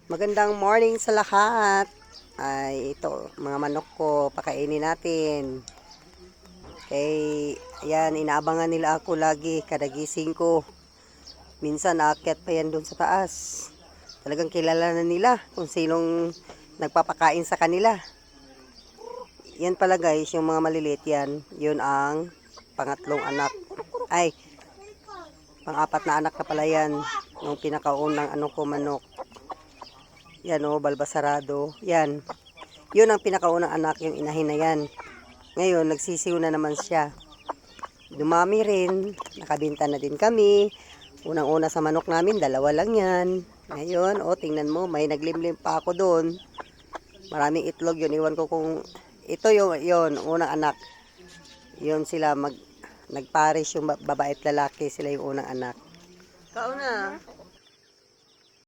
Magandang morning sa lahat. Ay, ito, mga manok ko, pakainin natin. Ayan, inaabangan nila ako lagi, kada gising ko. Minsan, aakyat pa yan doon sa taas. Talagang kilala na nila kung sinong nagpapakain sa kanila. Yan pala guys, yung mga maliliit yan, yun ang pangatlong anak. Ay, pang-apat na anak na pala yan, yung pinakaunang manok. Yan o, balbasarado. Yan. Yun ang pinakaunang anak, yung inahin na yan. Ngayon, nagsisiw na naman siya. Dumami rin. Nakabinta na din kami. Unang-una sa manok namin, 2 lang yan. Ngayon, tingnan mo, may naglimlim pa ako doon. Maraming itlog yun. Iwan ko kung ito yun, unang anak. Yun sila, nagpares yung babae at lalaki. Sila yung unang anak. Kauna.